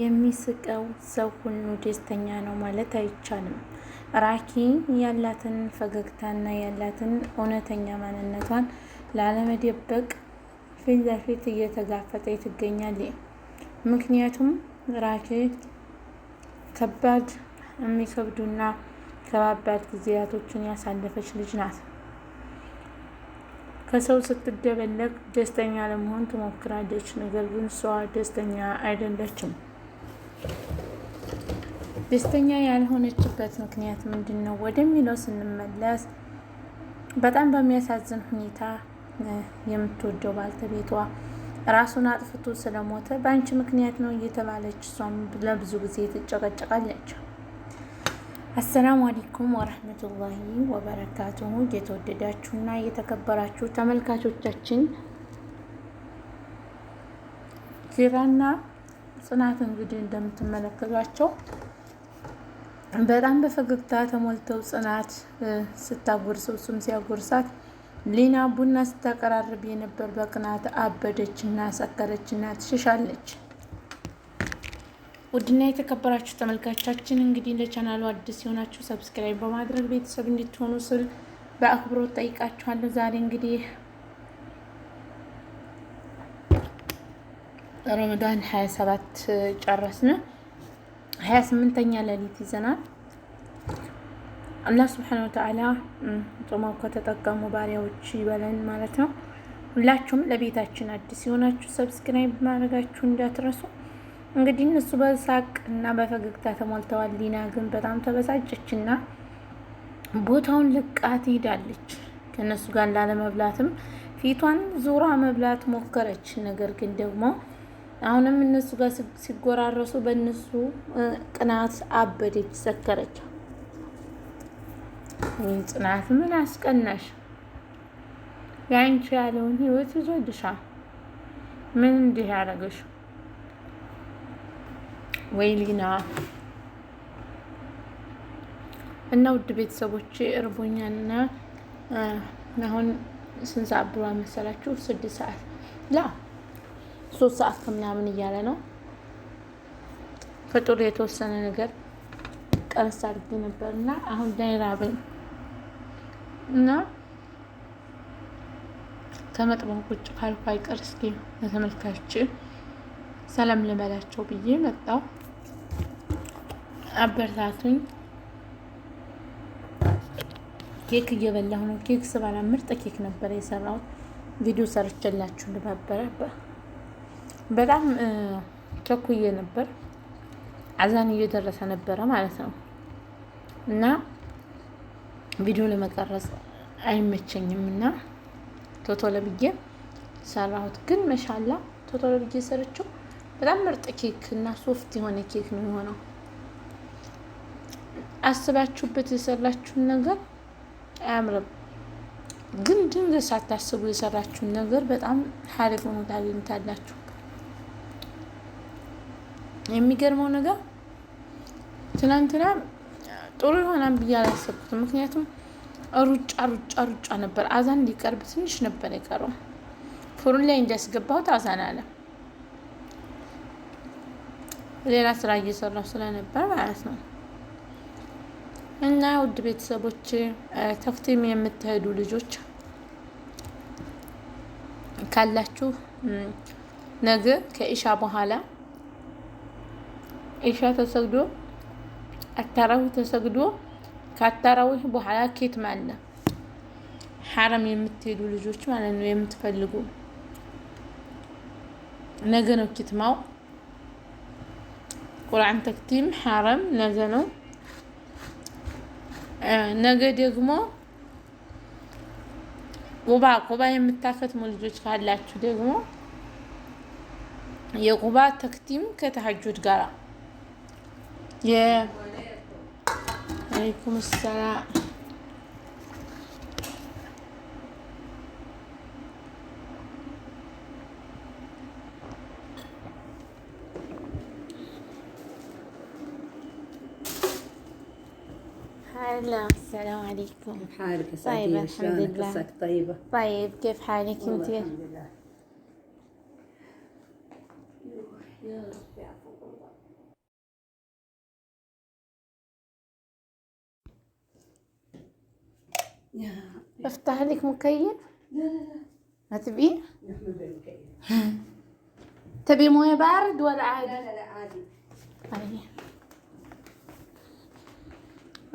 የሚስቀው ሰው ሁሉ ደስተኛ ነው ማለት አይቻልም። ራኪ ያላትን ፈገግታና ያላትን እውነተኛ ማንነቷን ላለመደበቅ ፊት ለፊት እየተጋፈጠች ትገኛለች። ምክንያቱም ራኪ ከባድ የሚከብዱና ከባባድ ጊዜያቶችን ያሳለፈች ልጅ ናት። ከሰው ስትደበለቅ ደስተኛ ለመሆን ትሞክራለች። ነገር ግን እሷ ደስተኛ አይደለችም። ደስተኛ ያልሆነችበት ምክንያት ምንድን ነው ወደሚለው ስንመለስ በጣም በሚያሳዝን ሁኔታ የምትወደው ባልተቤቷ ራሱን አጥፍቶ ስለሞተ በአንቺ ምክንያት ነው እየተባለች እሷም ለብዙ ጊዜ ትጨቀጨቃለች። አሰላሙ አለይኩም ወረህመቱላሂ ወበረካቱሁ። የተወደዳችሁና የተከበራችሁ ተመልካቾቻችን ኪራና ጽናት እንግዲህ እንደምትመለከቷቸው በጣም በፈገግታ ተሞልተው ጽናት ስታጎርሰው እሱም ሲያጎርሳት ሊና ቡና ስታቀራርብ የነበር በቅናት አበደችና ሰከረችና ትሸሻለች። ውድና የተከበራችሁ ተመልካቾቻችን እንግዲህ ለቻናሉ አዲስ የሆናችሁ ሰብስክራይብ በማድረግ ቤተሰብ እንድትሆኑ ስል በአክብሮት ጠይቃችኋለሁ። ዛሬ እንግዲህ ረመዳን 27 ጨረስን። 28ኛ ሌሊት ይዘናል። አላህ ሱብሓነሁ ወተዓላ ጾመው ከተጠቀሙ ባሪያዎች ይበለን ማለት ነው። ሁላችሁም ለቤታችን አዲስ የሆናችሁ ሰብስክራይብ ማድረጋችሁ እንዳትረሱ። እንግዲህ እነሱ በሳቅ እና በፈገግታ ተሞልተዋል። ሊና ግን በጣም ተበሳጨች እና ቦታውን ለቃ ትሄዳለች። ከነሱ ጋር ላለመብላትም ፊቷን ዙራ መብላት ሞከረች። ነገር ግን ደግሞ አሁንም እነሱ ጋር ሲጎራረሱ በእነሱ ቅናት አበደች፣ ሰከረች። ጽናት ምን አስቀናሽ? ያንቺ ያለውን ህይወት ይዞልሻል። ምን እንዲህ ያደረገሽ? ወይ ሊና እና ውድ ቤተሰቦቼ እርቦኛልና አሁን ስንት ሰዓት ብሏል መሰላችሁ? 6 ሰዓት 3 ሰዓት ከምናምን እያለ ነው። ፈጥሮ የተወሰነ ነገር ቀረስ አድርጌ ነበርና አሁን ላይ ራበኝ እና ከመጥበው ቁጭ ካልኩ አይቀር እስኪ ለተመልካቾች ሰላም ልበላቸው ብዬ መጣሁ። አበርታቱኝ። ኬክ እየበላሁ ነው። ኬክ ስበላ ምርጥ ኬክ ነበር የሰራሁት። ቪዲዮ ሰርቼላችሁ ነበር። በጣም ቸኩዬ ነበር። አዛን እየደረሰ ነበረ ማለት ነው እና ቪዲዮ ለመቀረጽ አይመቸኝም እና ቶቶሎ ብዬ ሰራሁት። ግን ማሻአላ ቶቶሎ ብዬ ሰርቼው በጣም ምርጥ ኬክ እና ሶፍት የሆነ ኬክ ነው የሆነው። አስባችሁበት የሰራችሁን ነገር አያምርም፣ ግን ድንገት ሳታስቡ የሰራችሁን ነገር በጣም ሀሪፍ ሆኖ ታገኙታላችሁ። የሚገርመው ነገር ትናንትና ጥሩ ይሆናል ብዬ አላሰብኩትም። ምክንያቱም ሩጫ ነበር። አዛን ሊቀርብ ትንሽ ነበር የቀረው። ፍሩን ላይ እንዲያስገባሁት አዛን አለ። ሌላ ስራ እየሰራሁ ስለነበር ማለት ነው። እና ውድ ቤተሰቦች ተፍቲም የምትሄዱ ልጆች ካላችሁ ነገ ከኢሻ በኋላ ኢሻ ተሰግዶ አታራዊ ተሰግዶ ካታራዊህ በኋላ ኬትም አለ። ሐረም የምትሄዱ ልጆች ማለት ነው የምትፈልጉ ነገ ነው ኬትማው። ቁርአን ተክቲም ሐረም ነገ ነው። ነገ ደግሞ ቁባ የምታከትሙ ልጆች ካላችሁ ደግሞ የቁባ ተክቲም ከተሐጁድ ጋር አለይኩም ሰላም السلام عليكم. كيف حالك يا طيبة سعدية؟ الحمد لله. قصتك طيبة؟ طيب كيف حالك انت؟ الحمد لله. يا رب يعفو الله. افتح لك مكيف. ما تبي؟ تبي مويه بارد ولا عادي؟ لا عادي.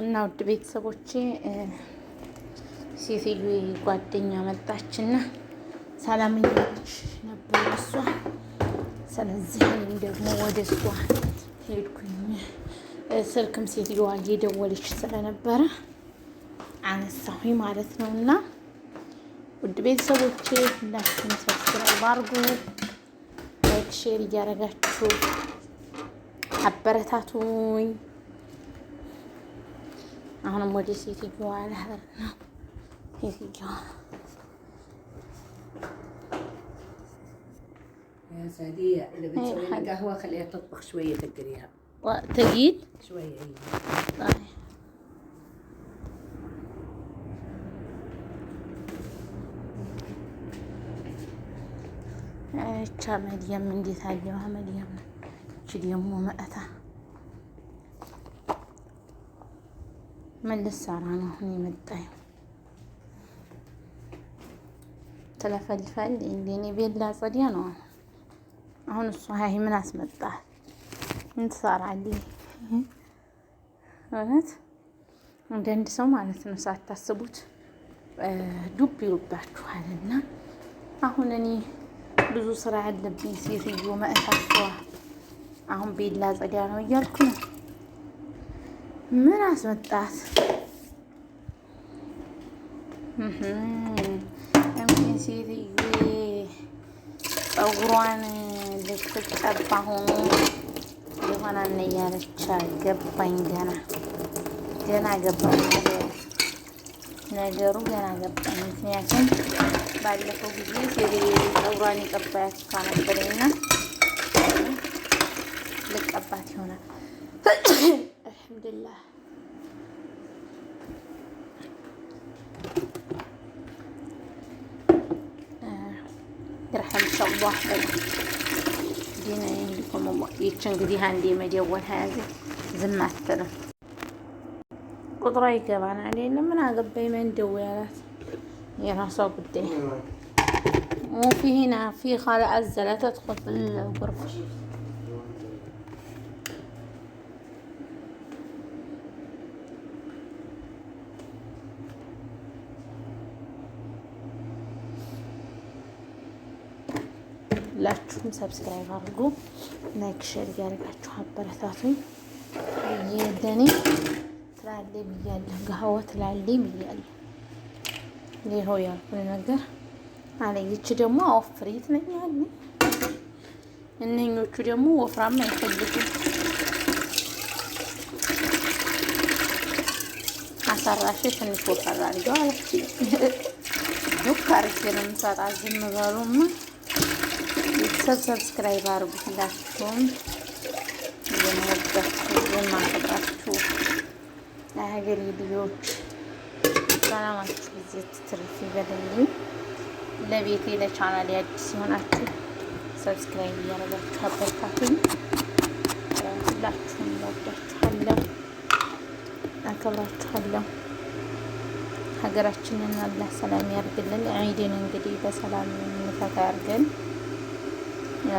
እና ውድ ቤተሰቦቼ ሴትዮ ጓደኛ መጣችና ሰላም እያለች ነበር እሷ። ስለዚህ እኔም ደግሞ ወደ እሷ ሄድኩኝ። ስልክም ሴትዮዋ እየደወለች ስለነበረ አነሳሁኝ ማለት ነው። እና ውድ ቤተሰቦቼ ሁላችሁም ሰብስክራይብ አድርጉ፣ ላይክ ሼር እያደረጋችሁ አበረታቱኝ። አሁንም ወደ ሴትዮዋ ልሄድ ነው። ሴትዮዋ يا سعدية إذا بتسوي لي قهوة خليها تطبخ شوية تقدريها. تقيل؟ شوية أي. طيب. مريم من دي ثانية مريم شدي أمه مأتة من للسارانة هني مدعي تلفلفل اللي بيلا صديانه አሁን እሷ ሀይ ምን አስመጣህ? ምን ትሰራለህ? እውነት አንዳንድ ሰው ማለት ነው ሳታስቡት ዱብ ይሉባችኋልና አሁን እኔ ብዙ ስራ ያለብኝ ሴትዮ መእታቷ አሁን ቤላ ጸዲያ ነው እያልኩ ነው። ምን አስመጣት? እምን ሴትዮ ፀጉሯን ልትቀባ ሆኖ የሆነ እያለች ገባኝ። ገና ገባኝ ነገሩ ገና ገባኝ። ምክንያቱም ባለፈው ጊዜ ሴትዮ ፀጉሯን የቀባያት ካነበረኝና ልቀባት ይሆናል። አልሐምዱሊላህ يرحمك الله دينا يهديكم الله. يتشنقدي هاندي مديول هذه زماتنا قدرة يقبعنا علينا من عقبي من دويالات يراسو قدي وفي هنا في خالة عزة لا تدخل في الغرفة. ሁላችሁም ሰብስክራይብ አድርጉ፣ ላይክ ሼር እያደረጋችሁ አበረታቱኝ። የደኔ ትላሌ ብያለሁ፣ ጋህዋ ትላሌ ብያለሁ። ይኸው ያልኩት ነገር አለ። ይቺ ደግሞ አወፍሪ ትለኛለች፣ እነኞቹ ደግሞ ወፍራም አይፈልጉም። አሳራሽ ትንሽ ወፈራ አድርገው አለች። ዱክ አድርጌ ነው የምሰጣት። ዝም በሉማ ሰብስክራይብ አድርጉ። ሁላችሁም የምወዳችሁ የማከብራችሁ ለሀገሬ ልጆች ሰላማችሁ ይዘት ትርፍ ይበልልኝ። ለቤቴ ለቻናሌ አዲስ ሲሆናችሁ ሰብስክራይብ እያደረጋችሁ አበረታቱኝ። ሁላችሁም እወዳችኋለሁ፣ አከብራችኋለሁ። ሀገራችንን አላህ ሰላም ያርግልን። ዒድን እንግዲህ በሰላም እንፈታ ያርገን።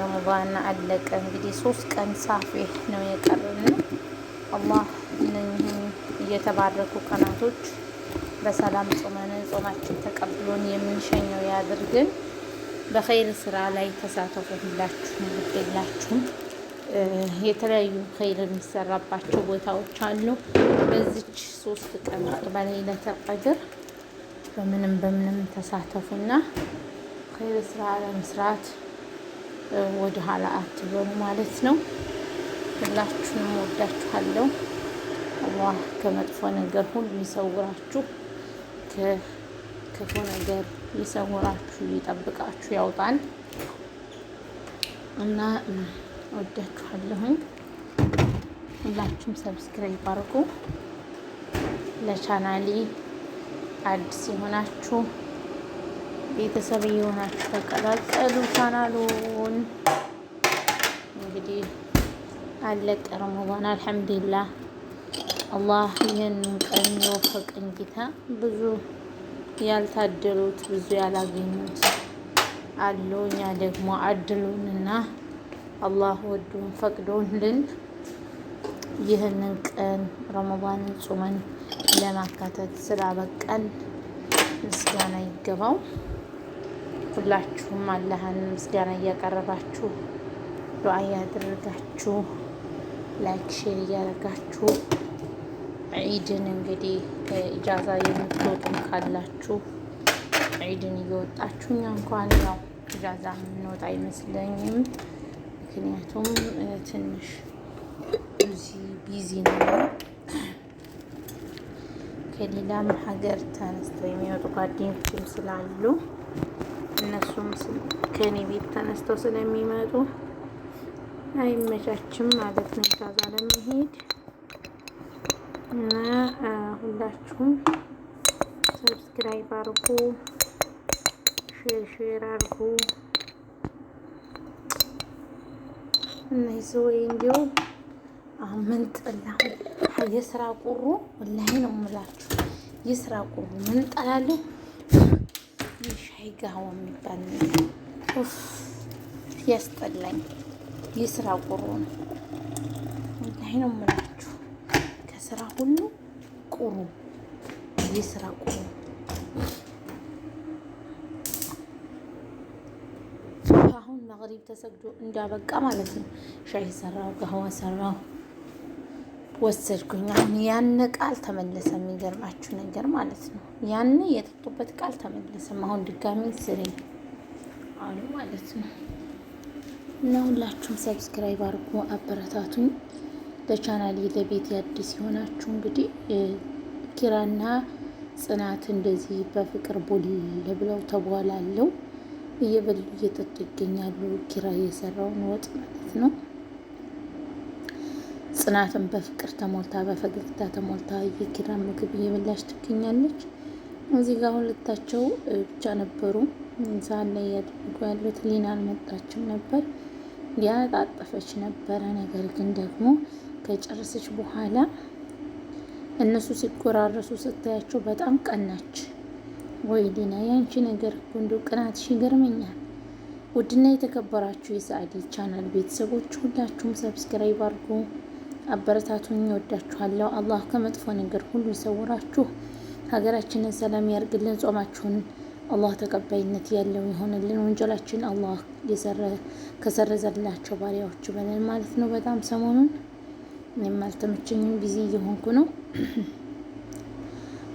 ረመዳን አለቀ እንግዲህ 3 ቀን ሳፊ ነው የቀረን። አላህ እነኚህን እየተባረኩ ቀናቶች በሰላም ጾመን ጾማችን ተቀብሎን የምንሸኘው ያድርግን። በኸይር ስራ ላይ ተሳተፉ። ሁላችሁም ግዴላችሁም የተለያዩ ኸይር የሚሰራባቸው ቦታዎች አሉ። በዚች 3 ቀን በለይለቱል ቀድር በምንም ተሳተፉና ኸይር ስራ ለመስራት ወደ ኋላ አትበሉ ማለት ነው። ሁላችሁንም ወዳችኋለሁ። አላህ ከመጥፎ ነገር ሁሉ ይሰውራችሁ፣ ከክፉ ነገር ይሰውራችሁ፣ ይጠብቃችሁ፣ ያውጣን እና ወዳችኋለሁ። ሁላችሁም ሰብስክራይብ አድርጉ። ለቻናሌ አዲስ የሆናችሁ ቤተሰብ የሆናችሁ ተቀላቀሉ። ቻናሉን እንግዲህ አለቀ ረመዳን አልሐምዱሊላህ። አላህ ይህንን ቀን የወፈቀኝ ጌታ ብዙ ያልታደሉት ብዙ ያላገኙት አሉ። እኛ ደግሞ አድሉንና አላህ ወዶን ፈቅዶልን ይህንን ቀን ረመዳንን ጾመን ለማካተት ስላበቃን ምስጋና ይገባው። ሁላችሁም አላህን ምስጋና እያቀረባችሁ ዱዓ እያደረጋችሁ ላይክ ሼር እያደረጋችሁ ዒድን እንግዲህ ኢጃዛ የምትወጡም ካላችሁ ዒድን እየወጣችሁ እኛ እንኳን ያው ኢጃዛ የምንወጣ አይመስለኝም። ምክንያቱም ትንሽ ቢዚ ነው። ከሌላም ሀገር ተነስተው የሚወጡ ጓደኞችም ስላሉ እነሱም ከኔ ቤት ተነስተው ስለሚመጡ አይመቻችም ማለት ነው ኢጃዛ ለመሄድ እና ሁላችሁም ሰብስክራይብ አድርጉ፣ ሼር አድርጉ እና ይዘወይ እንዲሁ አሁን ምን ጠላሁ የስራ ቁሩ ወላሂ ነው የምላችሁ። የስራ ቁሩ ምን ጠላለሁ። የሻይ ጋዋ የሚባል ኡፍ ያስጠላኝ የስራ ቁሩ ነው ወላሂ ነው የምላችሁ። ከስራ ሁሉ ቁሩ የስራ ቁሩ። አሁን መግሪብ ተሰግዶ እንዳበቃ ማለት ነው ሻይ ሰራው፣ ጋዋ ሰራው ወሰድኩኝ። አሁን ያን ቃል ተመለሰ። የሚገርማችሁ ነገር ማለት ነው ያን የጠጡበት ቃል ተመለሰም። አሁን ድጋሚ ስሪ አሉ ማለት ነው። እና ሁላችሁም ሰብስክራይብ አድርጉ፣ አበረታቱኝ። ለቻናሌ ለቤት አዲስ የሆናችሁ እንግዲህ ኪራና ጽናት እንደዚህ በፍቅር ቦል ብለው ተቧላለው እየበሉ እየጠጡ ይገኛሉ። ኪራ የሰራውን ወጥ ማለት ነው። ጽናትን በፍቅር ተሞልታ በፈገግታ ተሞልታ የኪራ ምግብ እየበላች ትገኛለች። እዚህ ጋር ሁለታቸው ብቻ ነበሩ ሳህን ላይ ያደርጉ ያሉት። ሊና አልመጣችም ነበር፣ ያጣጠፈች ነበረ። ነገር ግን ደግሞ ከጨረሰች በኋላ እነሱ ሲጎራረሱ ስታያቸው በጣም ቀናች። ወይ ሊና ያንቺ ነገር እንደው ቅናትሽ ይገርመኛል። ውድና የተከበራችሁ የሰዓዲ ቻናል ቤተሰቦች ሁላችሁም ሰብስክራይብ አድርጉ፣ አበረታቱኝ። እወዳችኋለሁ። አላህ ከመጥፎ ነገር ሁሉ ይሰውራችሁ፣ ሀገራችንን ሰላም ያርግልን። ጾማችሁን አላህ ተቀባይነት ያለው ይሆንልን። ወንጀላችን አላህ ከሰረዘላቸው ባሪያዎች በለን ማለት ነው። በጣም ሰሞኑን እኔም አልተመቸኝም፣ ቢዚ እየሆንኩ ነው።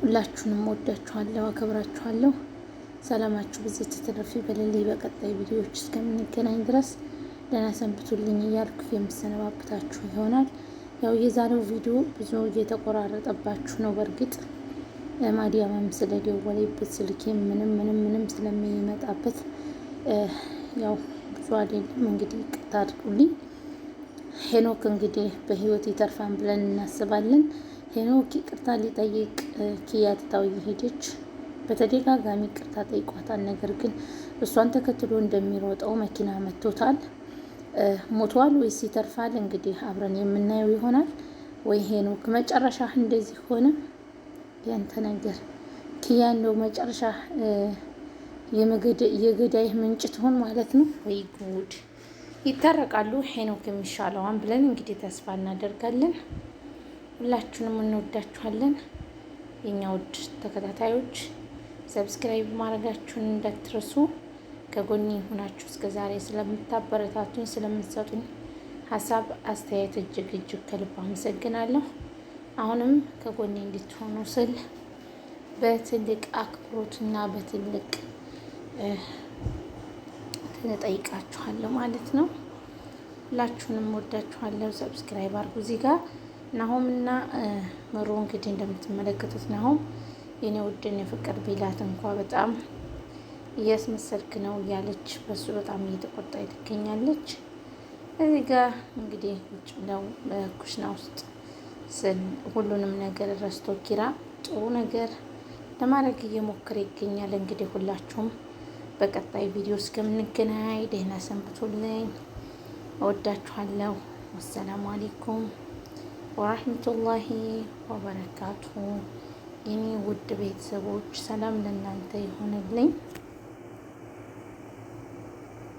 ሁላችሁንም እወዳችኋለሁ፣ አከብራችኋለሁ። ሰላማችሁ ብዝት ተተረፊ በሌሊ። በቀጣይ ቪዲዮዎች እስከምንገናኝ ድረስ ደህና ሰንብቱልኝ እያልኩ የምሰነባበታችሁ ይሆናል። ያው የዛሬው ቪዲዮ ብዙ እየተቆራረጠባችሁ ነው። በእርግጥ ማዲያምም ስለደወለበት ስልኬ ምንም ስለሚመጣበት ያው ብዙ አይደለም። እንግዲህ ይቅርታ አድርጉልኝ። ሄኖክ እንግዲህ በህይወት ይተርፋን ብለን እናስባለን። ሄኖክ ይቅርታ ሊጠይቅ ኪያ ትታው እየሄደች በተደጋጋሚ ይቅርታ ጠይቋታል። ነገር ግን እሷን ተከትሎ እንደሚሮጠው መኪና መቶታል። ሞቷል ወይስ ይተርፋል? እንግዲህ አብረን የምናየው ይሆናል። ወይ ሄኖክ መጨረሻ እንደዚህ ሆነ? ያንተ ነገር ኪያ እንደው መጨረሻ የገዳይ ምንጭ ትሆን ማለት ነው። ወይ ጉድ! ይታረቃሉ ሄኖክ የሚሻለዋን ብለን እንግዲህ ተስፋ እናደርጋለን። ሁላችሁንም እንወዳችኋለን የኛ ውድ ተከታታዮች። ሰብስክራይብ ማድረጋችሁን እንዳትረሱ። ከጎኔ ሆናችሁ እስከዛሬ ስለምታበረታቱኝ ስለምትሰጡኝ ሀሳብ አስተያየት እጅግ ከልብ አመሰግናለሁ። አሁንም ከጎኔ እንድትሆኑ ስል በትልቅ አክብሮትና በትልቅ ተጠይቃችኋለሁ ማለት ነው። ሁላችሁንም ወዳችኋለሁ። ሰብስክራይብ አድርጉ። እዚህ ጋር ናሆምና ምሩ እንግዲህ እንደምትመለከቱት ናሆም የኔ ውድን የፍቅር ቢላት እንኳ በጣም እያስመሰልክ ነው እያለች በሱ በጣም እየተቆጣች ትገኛለች። እዚህ ጋር እንግዲህ ውጭ ብለው በኩሽና ውስጥ ሁሉንም ነገር ረስቶ ኪራ ጥሩ ነገር ለማድረግ እየሞከረ ይገኛል። እንግዲህ ሁላችሁም በቀጣይ ቪዲዮ እስከምንገናኝ ደህና ሰንብቱልኝ። እወዳችኋለሁ። ወሰላሙ አለይኩም ወራህመቱላሂ ወበረካቱሁ። የኔ ውድ ቤተሰቦች ሰላም ለእናንተ ይሆንልኝ።